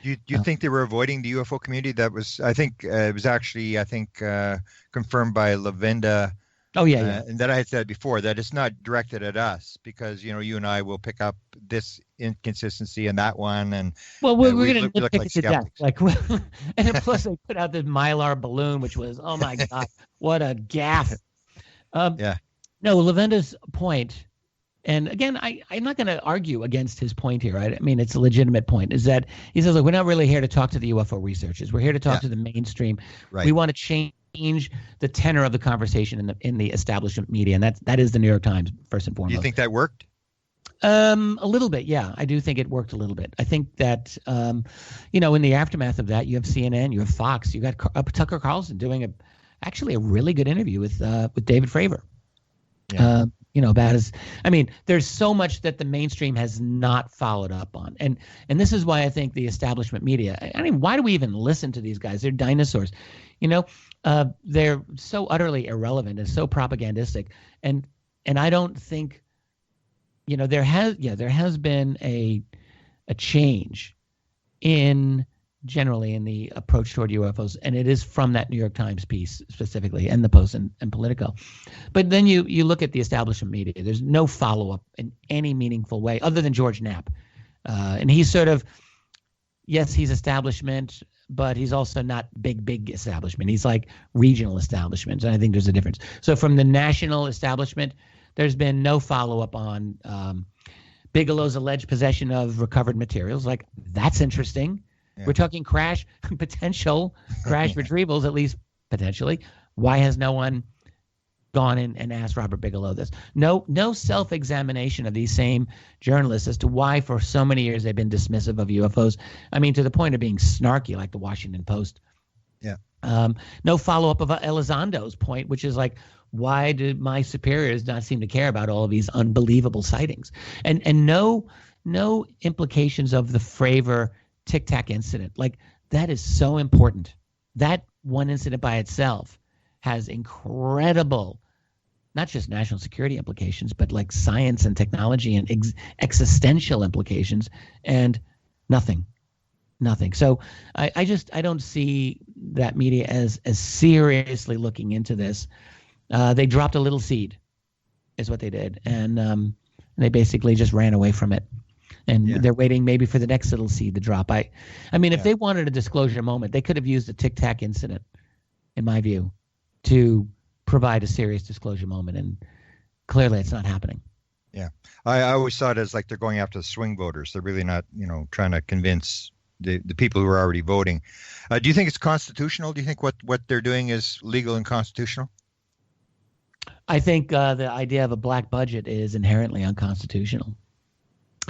Do you think they were avoiding the UFO community? That was, I think, it was actually, confirmed by Lavenda. Oh, yeah. And that I had said before, that it's not directed at us because, you and I will pick up this inconsistency and that one. And well, we're going to look nitpick like it to death. And then plus they put out this Mylar balloon, which was, oh my God, what a gaffe. Yeah. No, Lavenda's point, and again, I'm not going to argue against his point here. Right? I mean, it's a legitimate point, is that he says, look, we're not really here to talk to the UFO researchers. We're here to talk to the mainstream. Right. We want to change the tenor of the conversation in the establishment media, and that is the New York Times first and foremost. Do you think that worked? A little bit, yeah. I do think it worked a little bit. I think that in the aftermath of that, you have CNN, you have Fox, you got Tucker Carlson doing actually a really good interview with David Fravor. Yeah. There's so much that the mainstream has not followed up on, and this is why I think the establishment media. I mean, why do we even listen to these guys? They're dinosaurs. They're so utterly irrelevant and so propagandistic, and I don't think, there has been a change generally in the approach toward UFOs, and it is from that New York Times piece specifically, and the Post and Politico. But then you look at the establishment media. There's no follow-up in any meaningful way other than George Knapp, and he's sort of, yes, he's establishment, but he's also not big establishment. He's like regional establishments, and I think there's a difference. So from the national establishment, there's been no follow-up on Bigelow's alleged possession of recovered materials. Like, that's interesting. Yeah. We're talking potential crash retrievals, at least potentially. Why has no one gone in and asked Robert Bigelow this? No self-examination of these same journalists as to why for so many years they've been dismissive of UFOs. I mean, to the point of being snarky, like the Washington Post. Yeah. No follow-up of Elizondo's point, which is like, why did my superiors not seem to care about all of these unbelievable sightings? And no implications of the Fravor Tic Tac incident. Like, that is so important. That one incident by itself has incredible, not just national security implications, but like science and technology and existential implications, and nothing. So I don't see that media as seriously looking into this. They dropped a little seed, is what they did, and they basically just ran away from it. And they're waiting maybe for the next little seed to drop. If they wanted a disclosure moment, they could have used the Tic Tac incident, in my view, to provide a serious disclosure moment. And clearly it's not happening. Yeah. I always saw it as like they're going after the swing voters. They're really not, trying to convince the people who are already voting. Do you think it's constitutional? Do you think what they're doing is legal and constitutional? I think the idea of a black budget is inherently unconstitutional.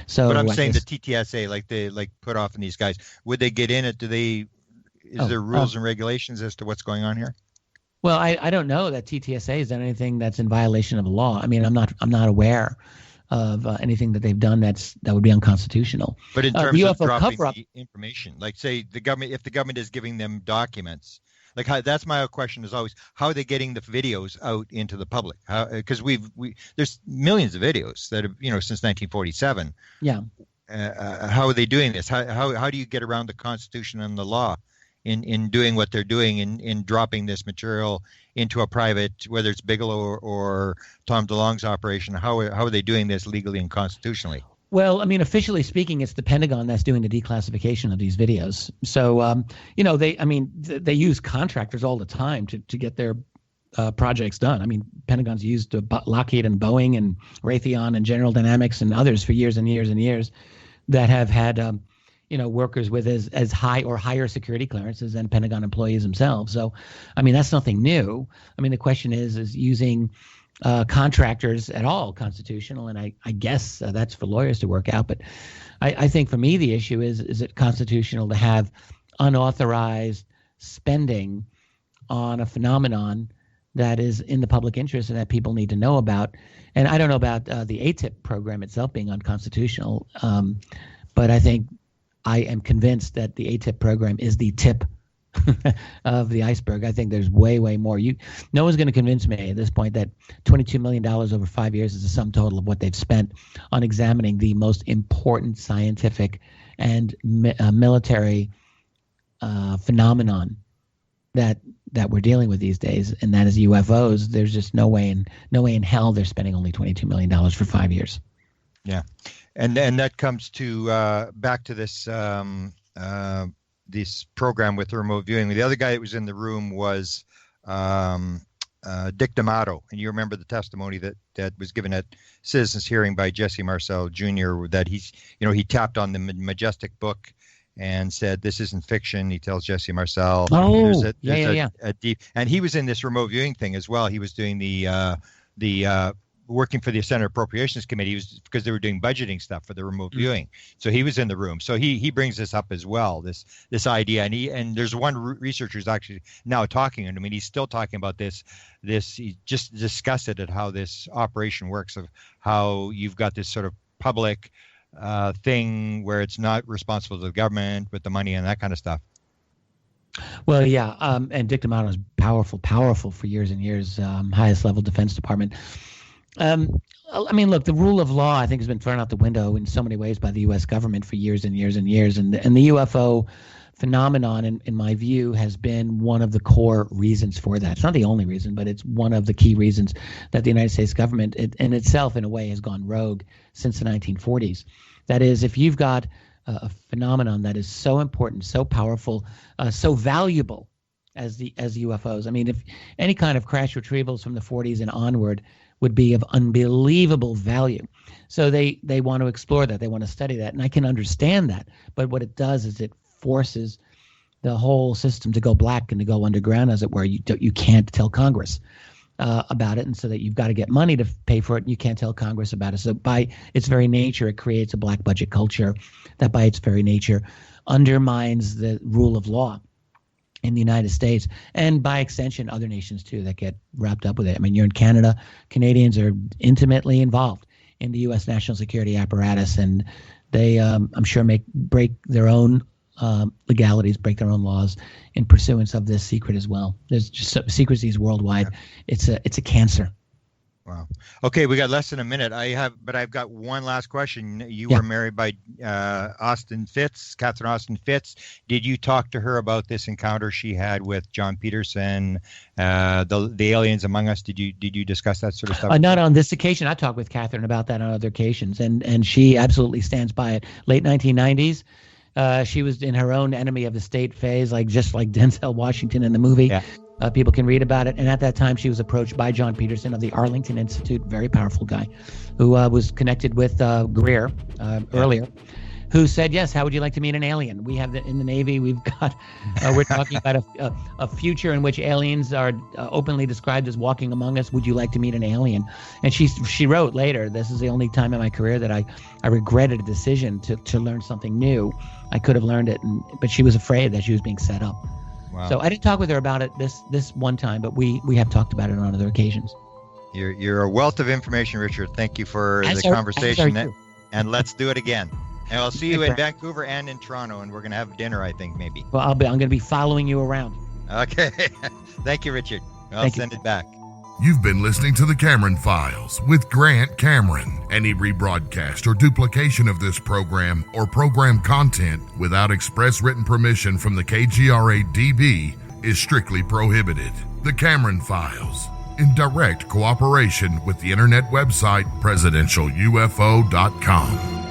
So, but I'm saying the TTSA, like they put off in these guys, would they get in it? Is there rules and regulations as to what's going on here? Well, I don't know that TTSA has done anything that's in violation of the law. I mean, I'm not aware of anything that they've done that would be unconstitutional. But in terms of dropping the information, like say if the government is giving them documents, that's my question is always, how are they getting the videos out into the public? Because there's millions of videos that have, since 1947. Yeah. How are they doing this? How do you get around the Constitution and the law in doing what they're doing in dropping this material into a private, whether it's Bigelow or Tom DeLonge's operation? How are they doing this legally and constitutionally? Well, I mean, officially speaking, it's the Pentagon that's doing the declassification of these videos. So, they use contractors all the time to get their projects done. I mean, Pentagon's used Lockheed and Boeing and Raytheon and General Dynamics and others for years and years and years that have had, workers with as high or higher security clearances than Pentagon employees themselves. So, I mean, that's nothing new. I mean, the question is using contractors at all constitutional? And I guess that's for lawyers to work out. But I think for me, the issue is it constitutional to have unauthorized spending on a phenomenon that is in the public interest and that people need to know about? And I don't know about the ATIP program itself being unconstitutional, but I am convinced that the ATIP program is the tip of the iceberg. I think there's way, way more. No one's going to convince me at this point that $22 million over 5 years is the sum total of what they've spent on examining the most important scientific and military phenomenon that we're dealing with these days, and that is UFOs. There's just no way in hell they're spending only $22 million for 5 years. Yeah, and that comes to back to this this program with the remote viewing. The other guy that was in the room was Dick D'Amato, and you remember the testimony that was given at Citizens Hearing by Jesse Marcel Jr. that he tapped on the Majestic book and said, "This isn't fiction." He tells Jesse Marcel, "Oh, there's a deep," and he was in this remote viewing thing as well. He was doing the working for the Senate Appropriations Committee, because they were doing budgeting stuff for the remote viewing. So he was in the room. So he brings this up as well, this idea. And there's one researcher who's actually now talking, and I mean, he's still talking about this. He just discussed it, at how this operation works, of how you've got this sort of public thing where it's not responsible to the government with the money and that kind of stuff. Well, yeah, and Dick D'Amato is powerful for years and years, highest level Defense Department. I mean, look, the rule of law, I think, has been thrown out the window in so many ways by the U.S. government for years and years and years. And the UFO phenomenon, in my view, has been one of the core reasons for that. It's not the only reason, but it's one of the key reasons that the United States government in itself, in a way, has gone rogue since the 1940s. That is, if you've got a phenomenon that is so important, so powerful, so valuable as UFOs. I mean, if any kind of crash retrievals from the 40s and onward would be of unbelievable value. So they want to explore that. They want to study that. And I can understand that. But what it does is it forces the whole system to go black and to go underground, as it were. You can't tell Congress about it. And so that you've got to get money to pay for it. And you can't tell Congress about it. So by its very nature, it creates a black budget culture that by its very nature undermines the rule of law in the United States, and by extension, other nations too that get wrapped up with it. I mean, you're in Canada. Canadians are intimately involved in the U.S. national security apparatus, and they, I'm sure, break their own legalities, break their own laws in pursuance of this secret as well. There's just secrecies worldwide. Yeah. It's a cancer. Wow. Okay, we got less than a minute. I've got one last question. You were married by Catherine Austin Fitz. Did you talk to her about this encounter she had with John Peterson, the aliens among us? Did you discuss that sort of stuff? Not on this occasion. I talked with Catherine about that on other occasions, and she absolutely stands by it. Late 1990s. She was in her own enemy of the state phase, just like Denzel Washington in the movie. Yeah. People can read about it. And at that time, she was approached by John Peterson of the Arlington Institute, very powerful guy, who was connected with Greer earlier, who said, yes, how would you like to meet an alien? We have in the Navy, we're talking about a future in which aliens are openly described as walking among us. Would you like to meet an alien? And she wrote later, this is the only time in my career that I regretted a decision to learn something new. I could have learned it, but she was afraid that she was being set up. Wow. So I didn't talk with her about it this one time, but we have talked about it on other occasions. You're a wealth of information, Richard. Thank you for the conversation, and let's do it again. And I'll see you in Vancouver and in Toronto, and we're going to have dinner, I think, maybe. Well, I'm going to be following you around. Okay. Thank you, Richard. I'll send it back. You've been listening to The Cameron Files with Grant Cameron. Any rebroadcast or duplication of this program or program content without express written permission from the KGRA-DB is strictly prohibited. The Cameron Files, in direct cooperation with the internet website presidentialufo.com.